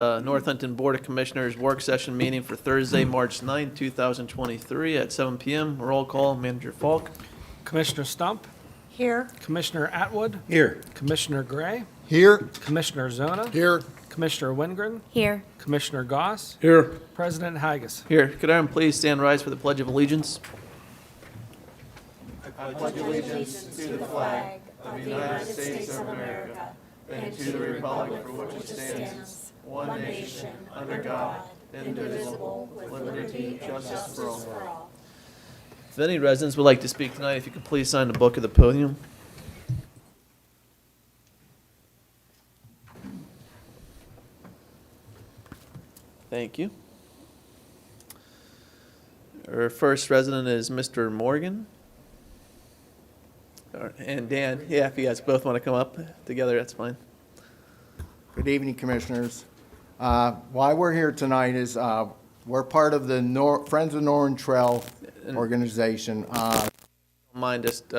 Northampton Board of Commissioners work session meeting for Thursday, March 9, 2023 at 7 p.m. Roll call, Manager Falk. Commissioner Stump, Here. Commissioner Atwood, Here. Commissioner Gray, Here. Commissioner Zona, Here. Commissioner Wingren, Here. Commissioner Goss, Here. President Haggis. Here, could everyone please stand rise for the Pledge of Allegiance? If any residents would like to speak tonight, if you could please sign the book at the podium. Thank you. Our first resident is Mr. Morgan. And Dan, yeah, if you guys both want to come up together, that's fine. Good evening, Commissioners. Why we're here tonight is we're part of the Friends of Northern Trail organization. Mind just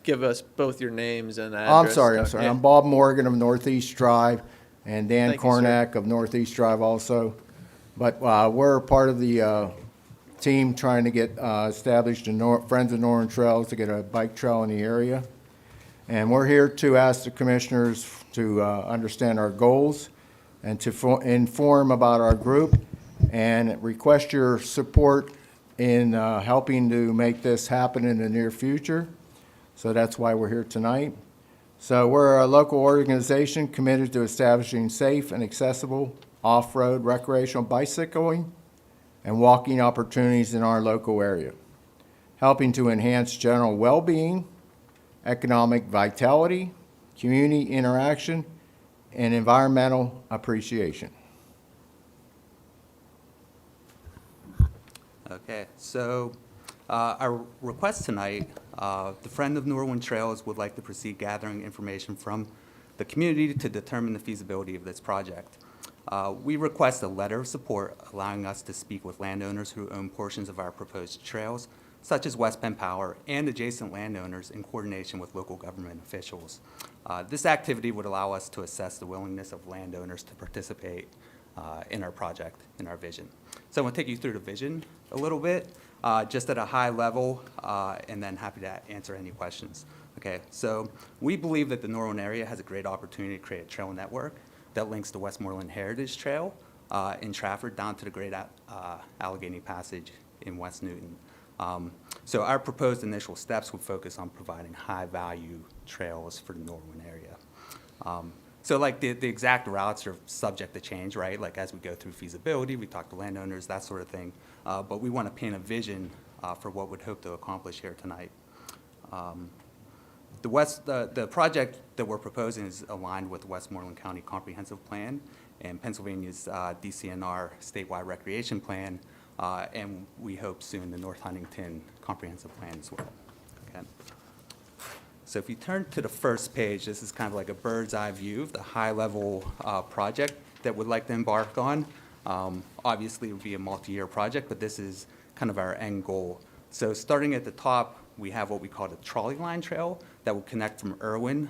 give us both your names and address. I'm sorry. Yeah. I'm Bob Morgan of Northeast Drive and Dan Thank you, sir. Cornack of Northeast Drive also. But we're part of the team trying to get established in Friends of Northern Trails to get a bike trail in the area. And we're here to ask the Commissioners to understand our goals and to inform about our group and request your support in helping to make this happen in the near future. So that's why we're here tonight. So we're a local organization committed to establishing safe and accessible off-road recreational bicycling and walking opportunities in our local area, helping to enhance general well-being, economic vitality, community interaction, and environmental appreciation. Okay, so our request tonight, the Friend of Northern Trails would like to proceed gathering information from the community to determine the feasibility of this project. We request a letter of support allowing us to speak with landowners who own portions of our proposed trails, such as West Penn Power and adjacent landowners in coordination with local government officials. This activity would allow us to assess the willingness of landowners to participate in our project, in our vision. So I'm going to take you through the vision a little bit, just at a high level, and then happy to answer any questions. Okay, so we believe that the Norwin area has a great opportunity to create a trail network that links the Westmoreland Heritage Trail in Trafford down to the Great Allegheny Passage in West Newton. So our proposed initial steps would focus on providing high-value trails for the Norwin area. So like the exact routes are subject to change, right? Like as we go through feasibility, we talk to landowners, that sort of thing. But we want to paint a vision for what we'd hope to accomplish here tonight. The project that we're proposing is aligned with the Westmoreland County Comprehensive Plan and Pennsylvania's DCNR statewide recreation plan, and we hope soon the North Huntington Comprehensive Plan as well. Okay. So if you turn to the first page, this is kind of like a bird's eye view of the high-level project that we'd like to embark on. Obviously, it would be a multi-year project, but this is kind of our end goal. So starting at the top, we have what we call the trolley line trail that will connect from Irwin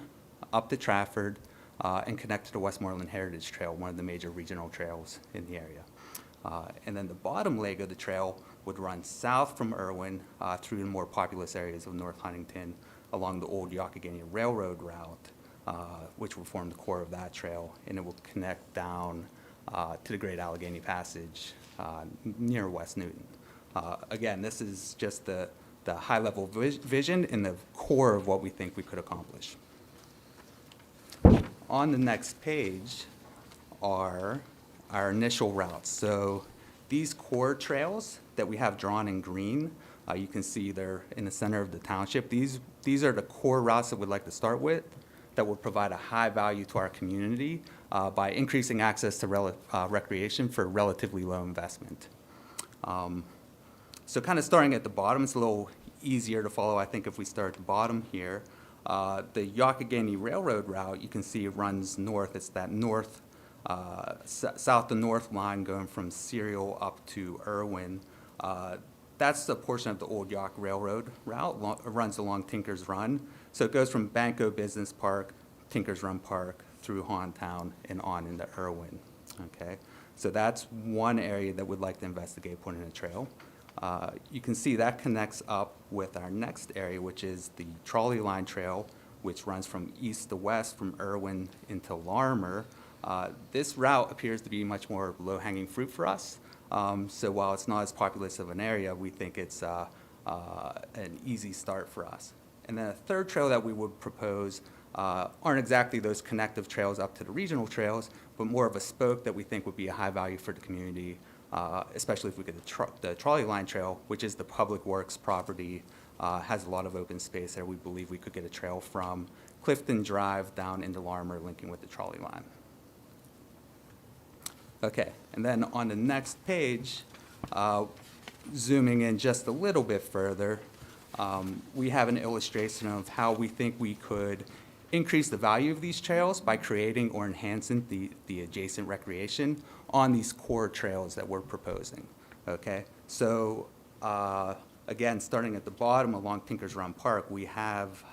up to Trafford and connect to the Westmoreland Heritage Trail, one of the major regional trails in the area. And then the bottom leg of the trail would run south from Irwin through the more populous areas of North Huntington along the old Youghiogheny Railroad route, which will form the core of that trail, and it will connect down to the Great Allegheny Passage near West Newton. Again, this is just the high-level vision and the core of what we think we could accomplish. On the next page are our initial routes. So these core trails that we have drawn in green, you can see they're in the center of the township. These are the core routes that we'd like to start with that will provide a high value to our community by increasing access to recreation for relatively low investment. So kind of starting at the bottom, it's a little easier to follow, I think, if we start at the bottom here. The Youghiogheny Railroad route, you can see it runs north. It's that north, south to north line going from Serial up to Irwin. That's a portion of the old York Railroad route. It runs along Tinker's Run. So it goes from Banco Business Park, Tinker's Run Park, through Hawntown, and on into Irwin. Okay, so that's one area that we'd like to investigate putting a trail. You can see that connects up with our next area, which is the trolley line trail, which runs from east to west from Irwin into Larmer. This route appears to be much more low-hanging fruit for us. So while it's not as populous of an area, we think it's an easy start for us. And then a third trail that we would propose aren't exactly those connective trails up to the regional trails, but more of a spoke that we think would be a high value for the community, especially if we get the trolley line trail, which is the Public Works property, has a lot of open space there. We believe we could get a trail from Clifton Drive down into Larmer, linking with the trolley line. Okay, and then on the next page, zooming in just a little bit further, we have an illustration of how we think we could increase the value of these trails by creating or enhancing the adjacent recreation on these core trails that we're proposing, okay? So, again, starting at the bottom along Tinker's Run Park, we have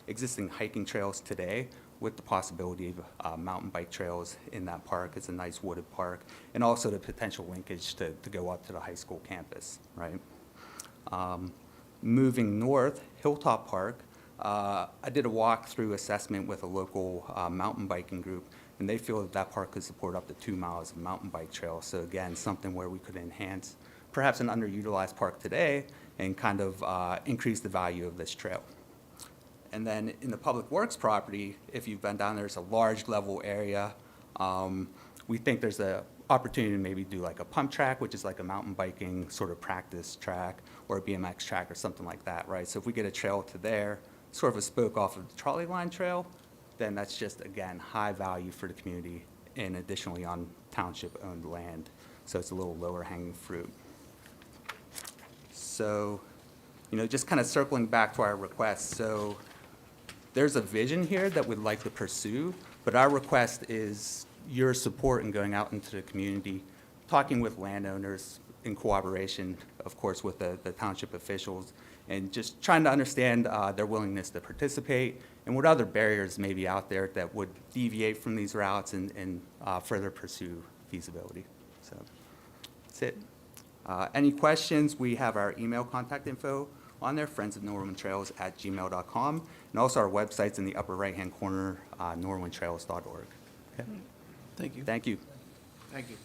existing hiking trails today with the possibility of mountain bike trails in that park. It's a nice wooded park, and also the potential linkage to go up to the high school campus, right? Moving north, Hilltop Park, I did a walk-through assessment with a local mountain biking group, and they feel that that park could support up to 2 miles of mountain bike trail. So again, something where we could enhance perhaps an underutilized park today and kind of increase the value of this trail. And then in the Public Works property, if you've been down there, it's a large level area. We think there's an opportunity to maybe do like a pump track, which is like a mountain biking sort of practice track, or a BMX track or something like that, right? So if we get a trail to there, sort of a spoke off of the trolley line trail, then that's just, again, high value for the community and additionally on township-owned land. So it's a little lower hanging fruit. So, you know, just kind of circling back to our request. So there's a vision here that we'd like to pursue, but our request is your support in going out into the community, talking with landowners in cooperation, of course, with the township officials, and just trying to understand their willingness to participate and what other barriers may be out there that would deviate from these routes and further pursue feasibility. So that's it. Any questions? We have our email contact info on there, friendsofnorwintrails@gmail.com, and also our website's in the upper right-hand corner, norwintrails.org. Okay. Thank you. Thank you. Thank you.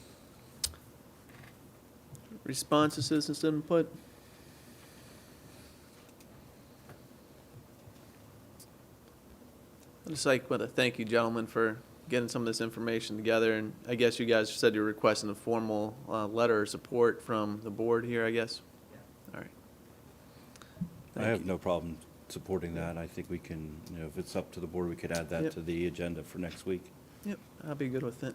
Response to citizens' input? I'd just like to thank you, gentlemen, for getting some of this information together, and I guess you guys said you're requesting a formal letter of support from the board here, I guess? All right. I Thank have you. no problem supporting that. I think we can, you know, if it's up to the board, we could add that Yep. to the agenda for next week. Yep, I'll be good with it.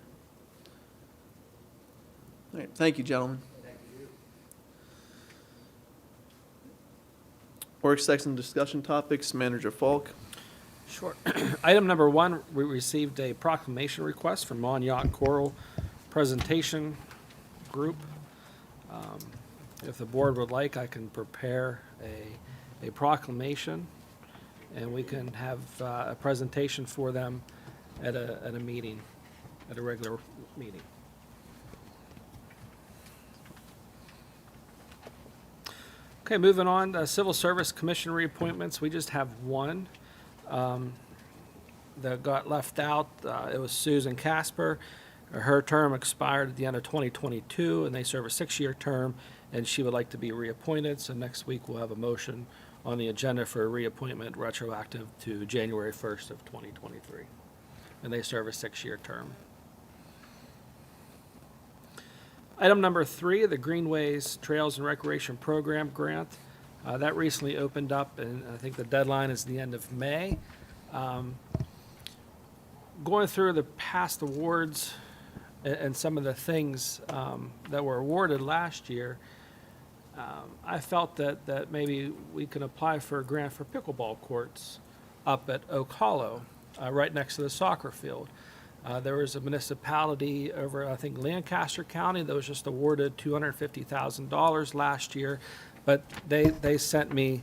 All right, thank you, gentlemen. Work section discussion topics, Manager Falk. Sure. Item number 1, we received a proclamation request from Montauk Choral Presentation Group. If the board would like, I can prepare a proclamation, and we can have a presentation for them at a meeting, at a regular meeting. Okay, moving on, Civil Service Commission reappointments. We just have one that got left out. It was Susan Casper. Her term expired at the end of 2022, and they serve a 6-year term, and she would like to be reappointed. So next week, we'll have a motion on the agenda for a reappointment retroactive to January 1st of 2023. And they serve a 6-year term. Item number 3, the Greenways Trails and Recreation Program grant. That recently opened up, and I think the deadline is the end of May. Going through the past awards and some of the things that were awarded last year, I felt that maybe we could apply for a grant for pickleball courts up at Oak Hollow, right next to the soccer field. There was a municipality over, I think, Lancaster County that was just awarded $250,000 last year, but they sent me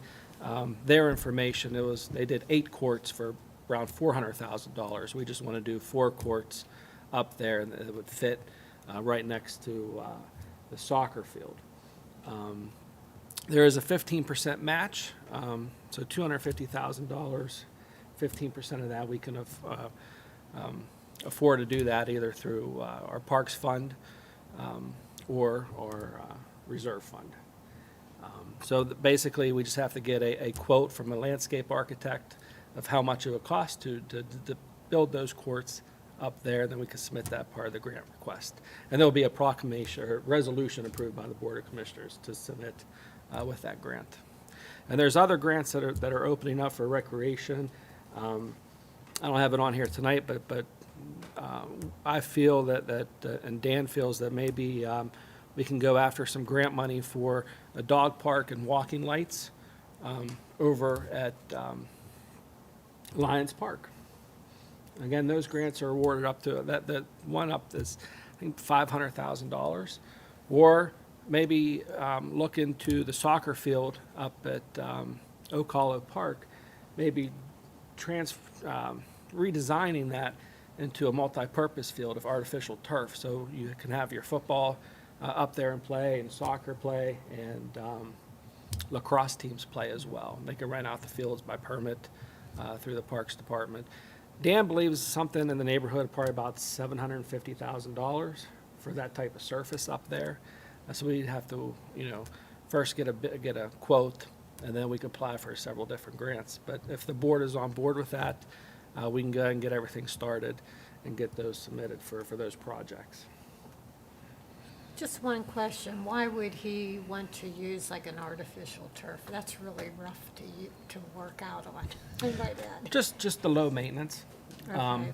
their information. They did 8 courts for around $400,000. We just want to do 4 courts up there, and it would fit right next to the soccer field. There is a 15% match, so $250,000. 15% of that we can afford to do that either through our Parks Fund or Reserve Fund. Basically, we just have to get a quote from a landscape architect of how much it would cost to build those courts up there, then we can submit that part of the grant request. And there'll be a proclamation or resolution approved by the Board of Commissioners to submit with that grant. And there's other grants that are opening up for recreation. I don't have it on here tonight, but I feel that and Dan feels that maybe we can go after some grant money for a dog park and walking lights over at Lions Park. Again, those grants are awarded up to, that one up is, I think, $500,000. Or maybe look into the soccer field up at Oak Hollow Park, maybe redesigning that into a multi-purpose field of artificial turf. So you can have your football up there and play, and soccer play, and lacrosse teams play as well. They can rent out the fields by permit through the Parks Department. Dan believes something in the neighborhood of probably about $750,000 for that type of surface up there. So we'd have to, first get a quote, and then we can apply for several different grants. But if the board is on board with that, we can go ahead and get everything started and get those submitted for those projects. Just one question. Why would he want to use like an artificial turf? That's really rough to work out on. By that. Just the low maintenance. Okay.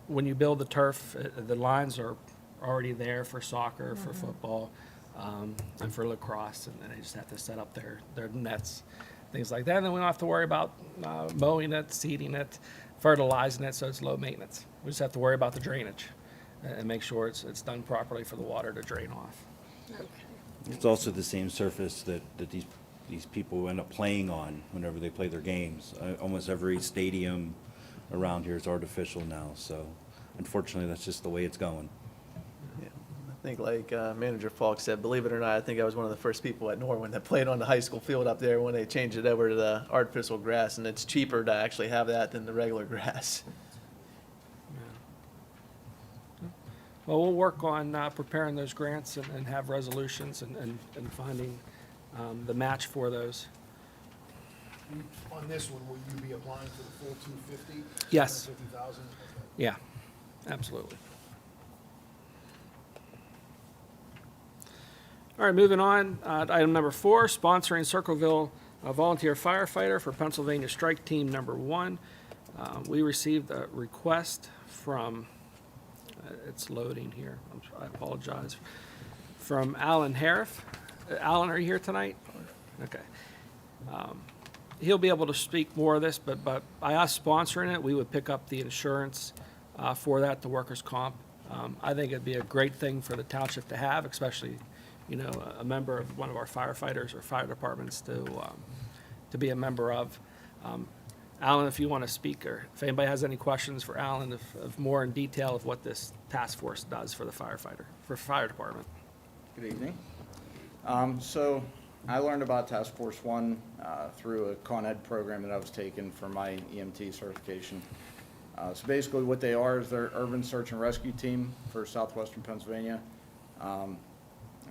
When you build the turf, the lines are already there for soccer, for football, and for lacrosse, and then they just have to set up their nets, things like that. And then we don't have to worry about mowing it, seeding it, fertilizing it, so it's low maintenance. We just have to worry about the drainage and make sure it's done properly for the water to drain off. Okay. It's also the same surface that these people end up playing on whenever they play their games. Almost every stadium around here is artificial now, so unfortunately, that's just the way it's going. Yeah, I think like Manager Falk said, believe it or not, I think I was one of the first people at Norwin that played on the high school field up there when they changed it over to the artificial grass, and it's cheaper to actually have that than the regular grass. Well, we'll work on preparing those grants and have resolutions and finding the match for those. On this one, will you be applying for the full 250? Yes. 250,000? Yeah, absolutely. All right, moving on. Item number 4, sponsoring Circleville volunteer firefighter for Pennsylvania Strike Team number 1. We received a request from, it's loading here, I apologize, from Alan Hariff. Alan, are you here tonight? Okay. He'll be able to speak more of this, but by us sponsoring it, we would pick up the insurance for that, the workers' comp. I think it'd be a great thing for the township to have, especially, a member of one of our firefighters or fire departments to be a member of. Alan, if you want to speak, or if anybody has any questions for Alan of more in detail of what this task force does for the fire department. Good evening. So I learned about Task Force 1 through a Con Ed program that I was taking for my EMT certification. So basically what they are is they're urban search and rescue team for southwestern Pennsylvania. I'm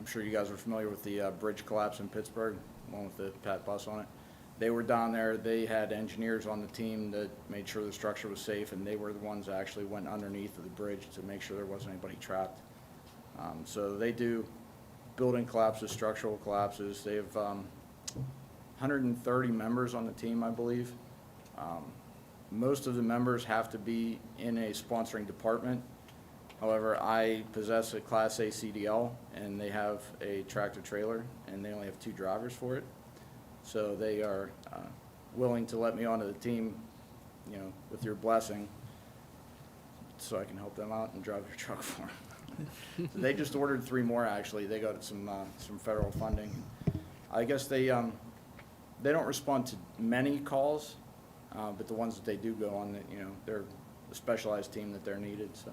sure you guys are familiar with the bridge collapse in Pittsburgh, one with the PAT bus on it. They were down there, they had engineers on the team that made sure the structure was safe, and they were the ones that actually went underneath of the bridge to make sure there wasn't anybody trapped. So they do building collapses, structural collapses. They have 130 members on the team, I believe. Most of the members have to be in a sponsoring department. However, I possess a Class A CDL, and they have a tractor trailer, and they only have 2 drivers for it. So they are willing to let me onto the team, with your blessing, so I can help them out and drive their truck for them. They just ordered 3 more, actually. They got some federal funding. I guess they don't respond to many calls, but the ones that they do go on, they're a specialized team that they're needed. So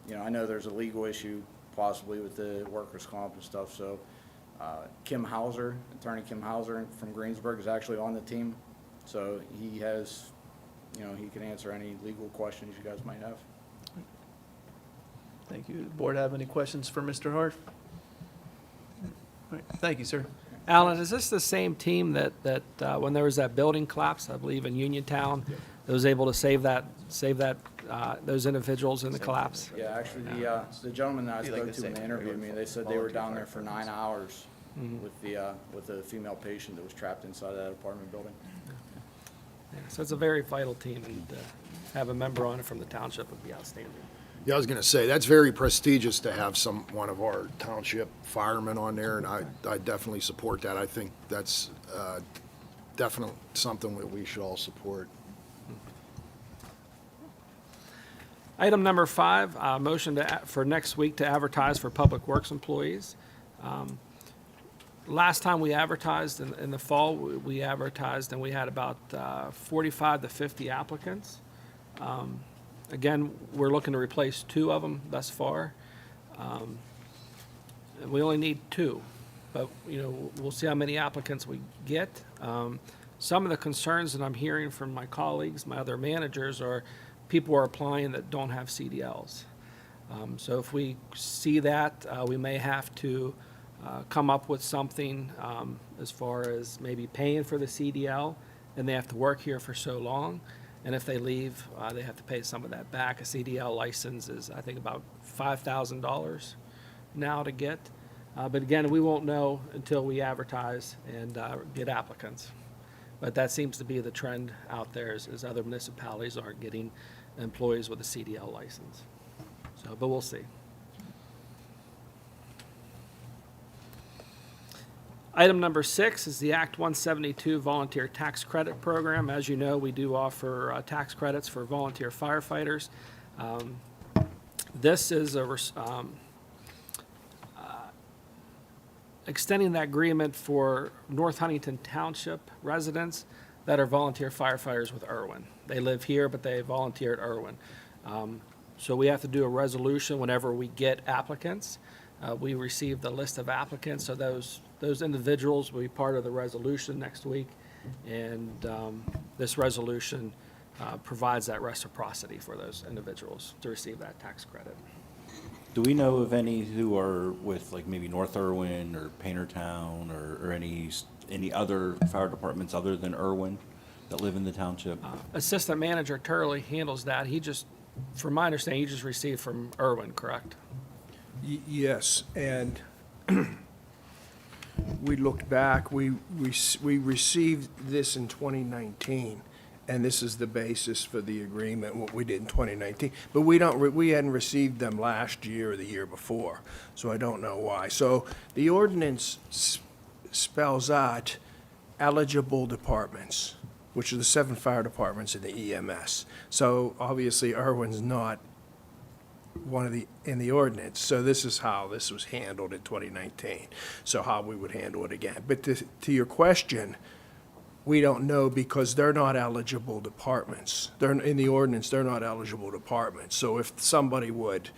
You know, I know there's a legal issue possibly with the workers' comp and stuff, so Kim Hauser, Attorney Kim Hauser from Greensburg is actually on the team. So he has, you know, he can answer any legal questions you guys might have. Thank you. Board have any questions for Mr. Hart? All right, thank you, sir. Alan, is this the same team that when there was that building collapse, I believe in Uniontown, that was able to save those individuals in the collapse? Yeah, actually, the gentleman that I Be like spoke the to when same they interviewed me, they said they were volunteer down there for firefighters. 9 hours with a female patient that was trapped inside that apartment building. Yeah, so it's a very vital team, and to have a member on it from the township would be outstanding. Yeah, I was gonna say, that's very prestigious to have one of our township firemen on there, and I definitely support that. I think that's definitely something that we should all support. Item number 5, motion for next week to advertise for Public Works employees. Last time we advertised in the fall, we advertised and we had about 45 to 50 applicants. Again, we're looking to replace 2 of them thus far. And we only need 2, but, you know, we'll see how many applicants we get. Some of the concerns that I'm hearing from my colleagues, my other managers, are people are applying that don't have CDLs. So if we see that, we may have to come up with something as far as maybe paying for the CDL, and they have to work here for so long. And if they leave, they have to pay some of that back. A CDL license is, I think, about $5,000 now to get. But again, we won't know until we advertise and get applicants. But that seems to be the trend out there, is other municipalities aren't getting employees with a CDL license. So, but we'll see. Item number 6 is the Act 172 Volunteer Tax Credit Program. As you know, we do offer tax credits for volunteer firefighters. This is extending that agreement for North Huntington Township residents that are volunteer firefighters with Irwin. They live here, but they volunteer at Irwin. So we have to do a resolution whenever we get applicants. We received the list of applicants, so those individuals will be part of the resolution next week. And this resolution provides that reciprocity for those individuals to receive that tax credit. Do we know of any who are with like maybe North Irwin or Paintertown or any other fire departments other than Irwin that live in the township? Assistant Manager Turley handles that. He just, from my understanding, he just received from Irwin, correct? Yes, and we looked back, we received this in 2019, and this is the basis for the agreement, what we did in 2019. But we hadn't received them last year or the year before, so I don't know why. So the ordinance spells out eligible departments, which are the 7 fire departments in the EMS. So obviously Irwin's not one in the ordinance. So this is how this was handled in 2019. So how we would handle it again. But to your question, we don't know because they're not eligible departments. They're in the ordinance, they're not eligible departments. So if somebody would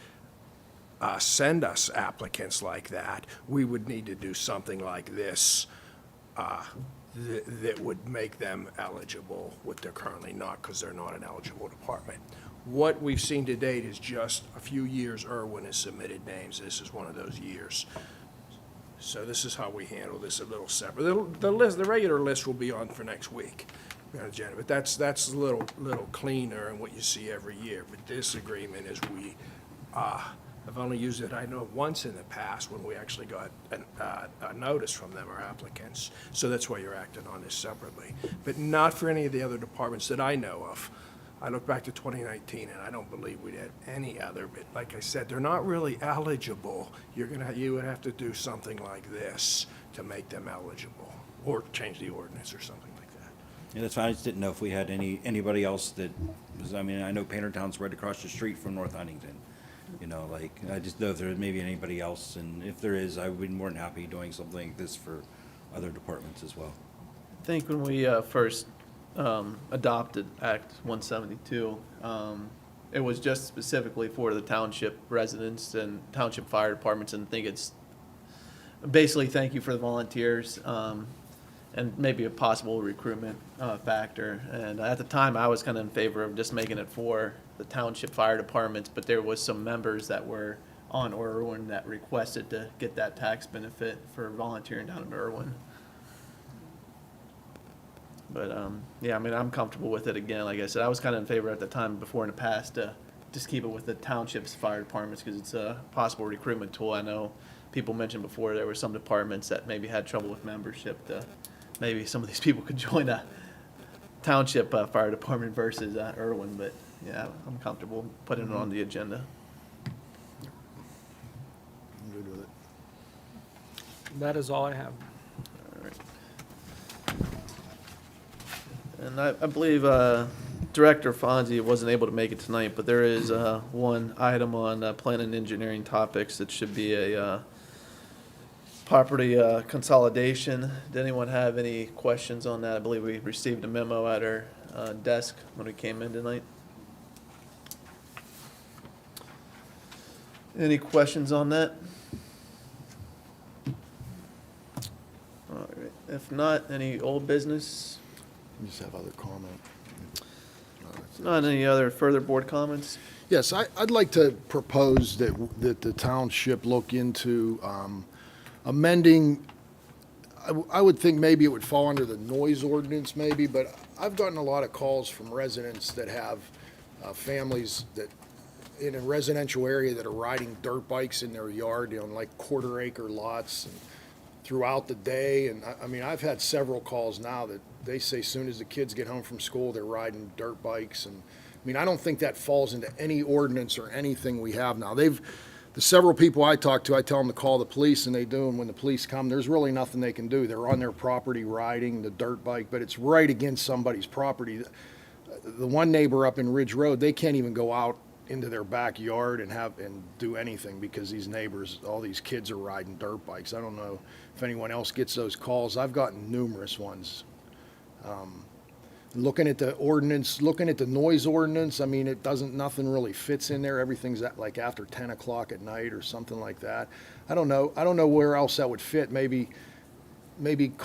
send us applicants like that, we would need to do something like this that would make them eligible, what they're currently not, because they're not an eligible department. What we've seen to date is just a few years Irwin has submitted names. This is one of those years. So this is how we handle this a little separate. The regular list will be on for next week, but that's a little cleaner than what you see every year. But this agreement is I've only used it, I know, once in the past when we actually got a notice from them, our applicants. So that's why you're acting on this separately. But not for any of the other departments that I know of. I look back to 2019, and I don't believe we'd had any other, but like I said, they're not really eligible. You would have to do something like this to make them eligible, or change the ordinance or something like that. Yeah, that's fine. I just didn't know if we had anybody else that was, I mean, I know Paintertown's right across the street from North Huntington. You know, like, I just know if there was maybe anybody else, and if there is, I would be more than happy doing something like this for other departments as well. I think when we first adopted Act 172, it was just specifically for the township residents and township fire departments, and I think it's basically thank you for the volunteers, and maybe a possible recruitment factor. And at the time, I was kind of in favor of just making it for the township fire departments, but there was some members that were on Irwin that requested to get that tax benefit for volunteering down in Irwin. But, yeah, I mean, I'm comfortable with it again. Like I said, I was kind of in favor at the time before in the past to just keep it with the township's fire departments because it's a possible recruitment tool. I know people mentioned before there were some departments that maybe had trouble with membership. Maybe some of these people could join a township fire department versus Irwin. But, yeah, I'm comfortable putting it on the agenda. I'm good with it. That is all I have. All right. And I believe Director Fonzie wasn't able to make it tonight, but there is one item on planning and engineering topics that should be a property consolidation. Did anyone have any questions on that? I believe we received a memo at our desk when we came in tonight. Any questions on that? All right. If not, any old business? You just have other comment. Not any other further board comments? Yes, I'd like to propose that the township look into amending, I would think maybe it would fall under the noise ordinance maybe, but I've gotten a lot of calls from residents that have families that, in a residential area, that are riding dirt bikes in their yard, you know, like quarter-acre lots and throughout the day. And I mean, I've had several calls now that they say as soon as the kids get home from school, they're riding dirt bikes. And I mean, I don't think that falls into any ordinance or anything we have now. The several people I talk to, I tell them to call the police, and they do. And when the police come, there's really nothing they can do. They're on their property riding the dirt bike, but it's right against somebody's property. The one neighbor up in Ridge Road, they can't even go out into their backyard and do anything because these neighbors, all these kids are riding dirt bikes. I don't know if anyone else gets those calls. I've gotten numerous ones. Looking at the ordinance, looking at the noise ordinance, I mean, nothing really fits in there. Everything's at like after 10 o'clock at night or something like that. I don't know where else that would fit. Maybe making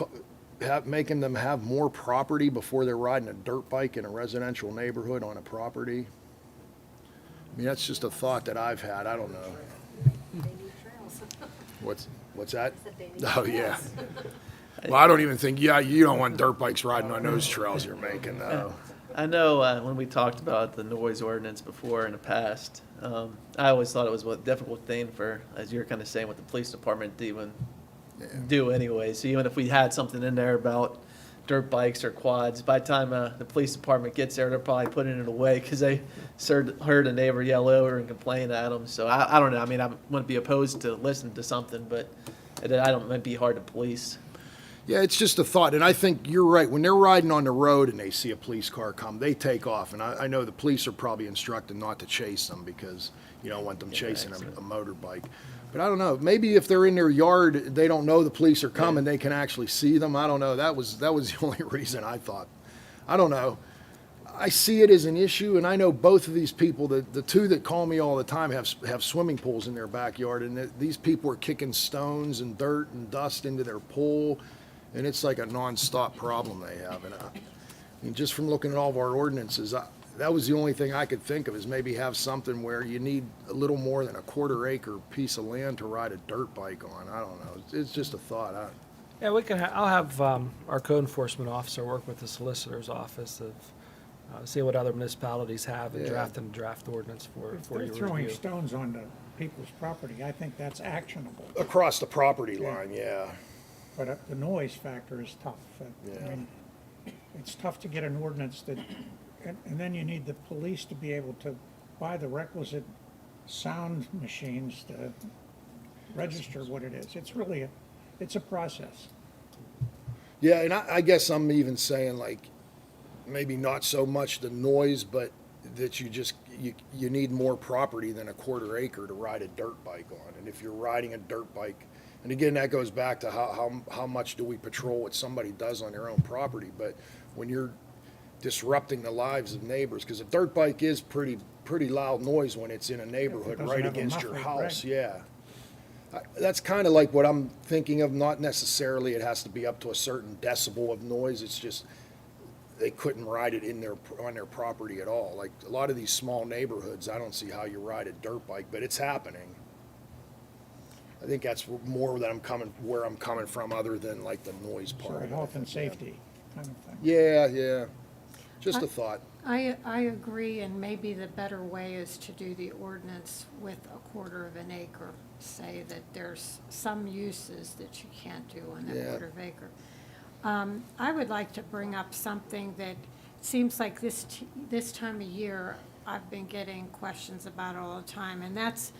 them have more property before they're riding a dirt bike in a residential neighborhood on a property. I mean, that's just a thought that I've had. I don't know. They need trails. What's that? Said they need Oh, yeah. trails. Well, I don't even think, you don't want dirt bikes riding on those trails you're making, though. I know when we talked about the noise ordinance before in the past, I always thought it was a difficult thing for, as you're kind of saying, with the police department to even do anyway. So even if we had something in there about dirt bikes or quads, by the time the police department gets there, they're probably putting it away because they heard a neighbor yell over and complain at them. So I don't know. I mean, I wouldn't be opposed to listening to something, but it might be hard to police. Yeah, it's just a thought, and I think you're right. When they're riding on the road and they see a police car come, they take off. And I know the police are probably instructed not to chase them because you don't want them chasing a motorbike. But I don't know, maybe if they're in their yard, they don't know the police are coming, they can actually see them. I don't know, that was the only reason I thought. I don't know. I see it as an issue, and I know both of these people, the two that call me all the time have swimming pools in their backyard, and these people are kicking stones and dirt and dust into their pool, and it's like a nonstop problem they have. And I mean, just from looking at all of our ordinances, that was the only thing I could think of, is maybe have something where you need a little more than a quarter-acre piece of land to ride a dirt bike on. I don't know. It's just a thought. Yeah, we can. I'll have our code enforcement officer work with the solicitor's office of see what other municipalities have and Yeah. draft ordinance for If your they're throwing review. stones onto people's property, I think that's actionable. Across the property line, yeah. But the noise factor is tough. Yeah. I mean, it's tough to get an ordinance that, and then you need the police to be able to buy the requisite sound machines to register what it is. It's really it's a process. Yeah, and I guess I'm even saying, like, maybe not so much the noise, but that you need more property than a quarter acre to ride a dirt bike on. And if you're riding a dirt bike, and again, that goes back to how much do we patrol what somebody does on their own property. But when you're disrupting the lives of neighbors, because a dirt bike is pretty loud noise when it's in a neighborhood doesn't right have a against your muffler, house, right. yeah. That's kind of like what I'm thinking of, not necessarily it has to be up to a certain decibel of noise, it's just they couldn't ride it on their property at all. Like, a lot of these small neighborhoods, I don't see how you ride a dirt bike, but it's happening. I think that's more that where I'm coming from, other than like the noise part Sort of of it. health and safety kind of thing. Yeah, just a thought. I agree, and maybe the better way is to do the ordinance with a quarter of an acre. Say that there's some uses that you can't do on that Yeah. quarter of acre. I would like to bring up something that seems like this time of year, I've been getting questions about all the time, and that's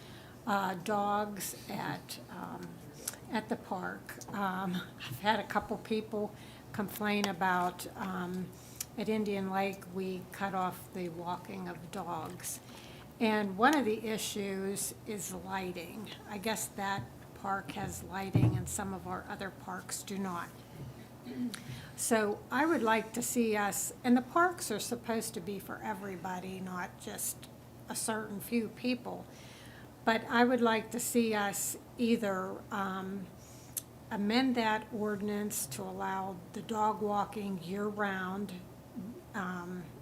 dogs at the park. I've had a couple people complain about, at Indian Lake, we cut off the walking of dogs. And one of the issues is lighting. I guess that park has lighting and some of our other parks do not. So I would like to see us, and the parks are supposed to be for everybody, not just a certain few people. But I would like to see us either amend that ordinance to allow the dog walking year-round,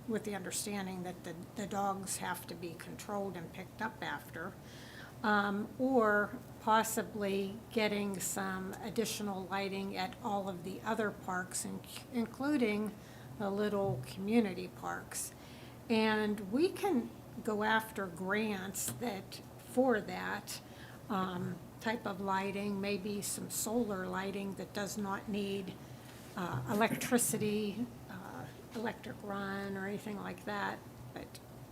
with the understanding that the dogs have to be controlled and picked up after, or possibly getting some additional lighting at all of the other parks, including the little community parks. And we can go after grants for that type of lighting, maybe some solar lighting that does not need electricity, electric run or anything like that, but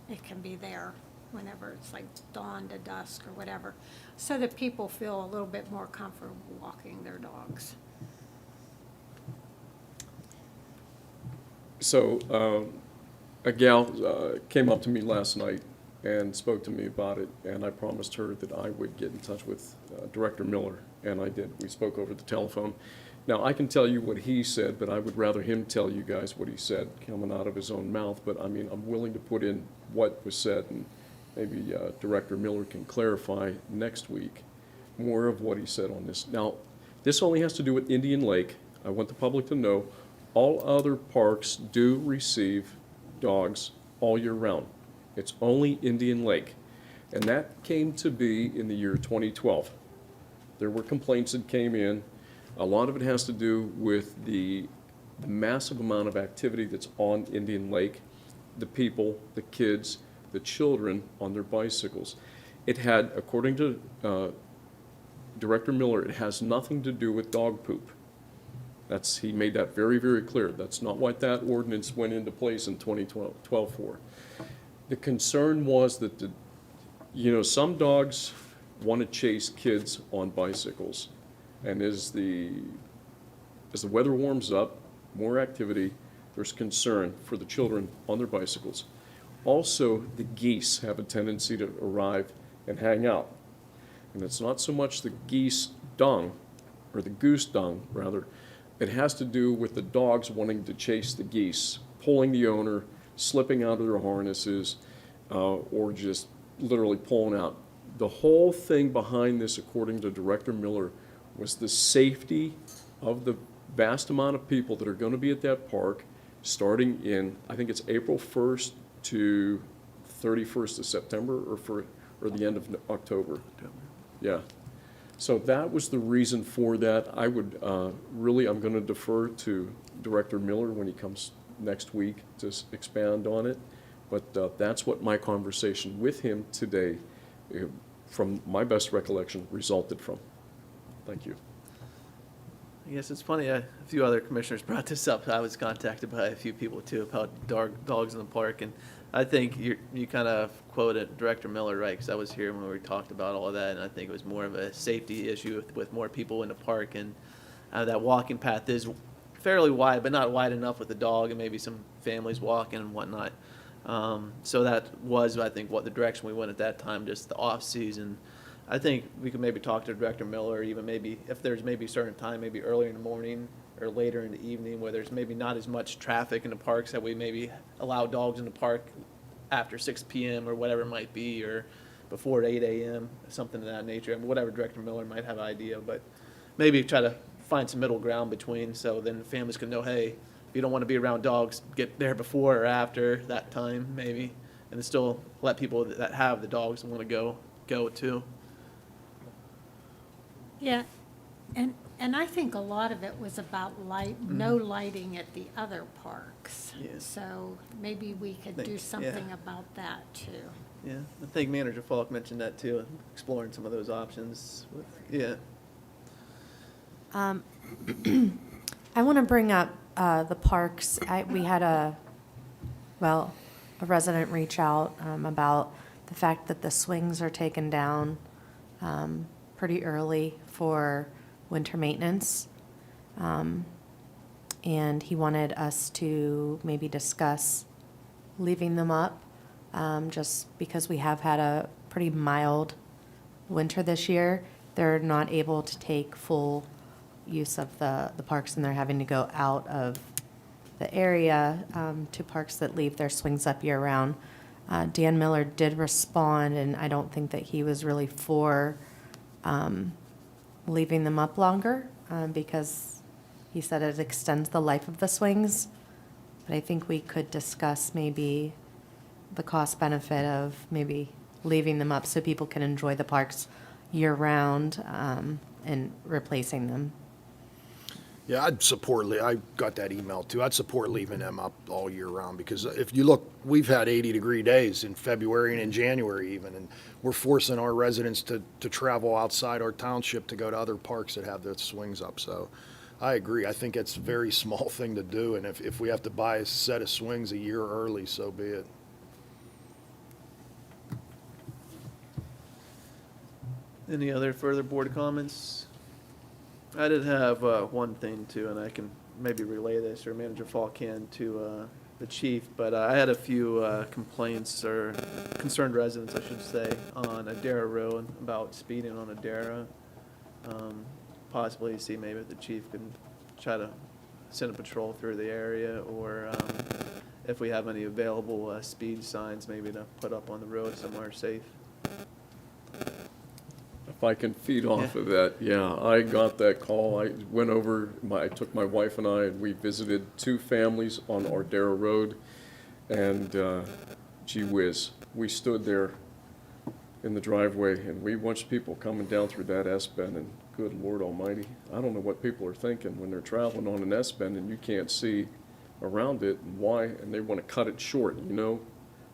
it can be there whenever it's like dawn to dusk or whatever, so that people feel a little bit more comfortable walking their dogs. So, a gal came up to me last night and spoke to me about it, and I promised her that I would get in touch with Director Miller, and I did. We spoke over the telephone. Now, I can tell you what he said, but I would rather him tell you guys what he said coming out of his own mouth. But I mean, I'm willing to put in what was said, and maybe Director Miller can clarify next week more of what he said on this. Now, this only has to do with Indian Lake. I want the public to know all other parks do receive dogs all year round. It's only Indian Lake. And that came to be in the year 2012. There were complaints that came in. A lot of it has to do with the massive amount of activity that's on Indian Lake, the people, the kids, the children on their bicycles. It had, according to Director Miller, it has nothing to do with dog poop. He made that very, very clear. That's not what that ordinance went into place in 2012 for. The concern was that some dogs want to chase kids on bicycles. And as the weather warms up, more activity, there's concern for the children on their bicycles. Also, the geese have a tendency to arrive and hang out. And it's not so much the geese dung, or the goose dung, rather. It has to do with the dogs wanting to chase the geese, pulling the owner, slipping out of their harnesses, or just literally pulling out. The whole thing behind this, according to Director Miller, was the safety of the vast amount of people that are going to be at that park starting in, I think it's April 1st to 31st of September, or the end of October. Yeah. So that was the reason for that. I would I'm going to defer to Director Miller when he comes next week to expand on it. But that's what my conversation with him today, from my best recollection, resulted from. Thank you. I guess it's funny, a few other commissioners brought this up. I was contacted by a few people too about dogs in the park, and I think you kind of quoted Director Miller right, because I was here when we talked about all of that, and I think it was more of a safety issue with more people in the park, and that walking path is fairly wide, but not wide enough with the dog and maybe some families walking and whatnot. So that was, I think, what the direction we went at that time, just the off-season I think we could maybe talk to Director Miller, even maybe, if there's maybe a certain time, maybe earlier in the morning or later in the evening, where there's maybe not as much traffic in the parks, that we maybe allow dogs in the park after 6 PM or whatever it might be, or before 8 AM, something of that nature. I mean, whatever Director Miller might have an idea, but maybe try to find some middle ground between, so then families can know, hey, if you don't want to be around dogs, get there before or after that time, maybe, and still let people that have the dogs and want to go too. Yeah, and I think a lot of it was about no lighting at the other parks. Yes. So maybe we could do Yeah. something about that too. Yeah, I think Manager Falk mentioned that too, exploring some of those options. Yeah, I want to bring up the parks. We had a resident reach out about the fact that the swings are taken down pretty early for winter maintenance. And he wanted us to maybe discuss leaving them up, just because we have had a pretty mild winter this year. They're not able to take full use of the parks, and they're having to go out of the area to parks that leave their swings up year-round. Dan Miller did respond, and I don't think that he was really for leaving them up longer, because he said it extends the life of the swings. But I think we could discuss maybe the cost benefit of maybe leaving them up so people can enjoy the parks year-round, and replacing them. Yeah, I'd support, I got that email too. I'd support leaving them up all year round, because if you look, we've had 80-degree days in February and in January even, and we're forcing our residents to travel outside our township to go to other parks that have their swings up. So I agree. I think it's a very small thing to do, and if we have to buy a set of swings a year early, so be it. any other further board comments? I did have one thing too, and I can maybe relay this, or Manager Fall can, to the chief, but I had a few complaints, or concerned residents, I should say, on Adara Road about speeding on Adara. Possibly see maybe if the chief can try to send a patrol through the area, or if we have any available speed signs, maybe to put up on the road somewhere safe. If I can feed off of that, yeah, I got that call. I went over, I took my wife and I, and we visited 2 families on Ardera Road. And gee whiz, we stood there in the driveway and we watched people coming down through that S-bend, and good Lord Almighty, I don't know what people are thinking when they're traveling on an S-bend and you can't see around it, and why, and they want to cut it short, you know?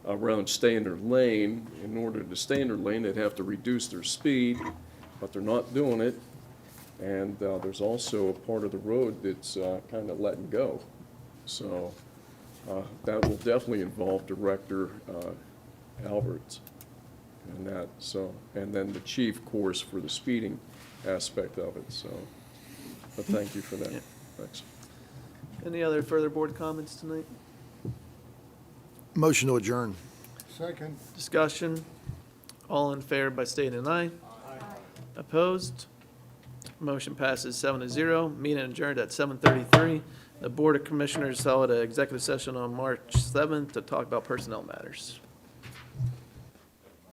Rather than stay in their lane. In order to stay in their lane, they'd have to reduce their speed, but they're not doing it. And there's also a part of the road that's kind of letting go. So that will definitely involve Director Alberts and that. So, and then the chief, of course, for the speeding aspect of it. So, but thank you for that. Yeah. Thanks. Any other further board comments tonight? Motion to adjourn. Second. Discussion? All in favor by stating aye. Opposed? Motion passes 7-0. Meeting adjourned at 7:33. The Board of Commissioners held an executive session on March 7th to talk about personnel matters.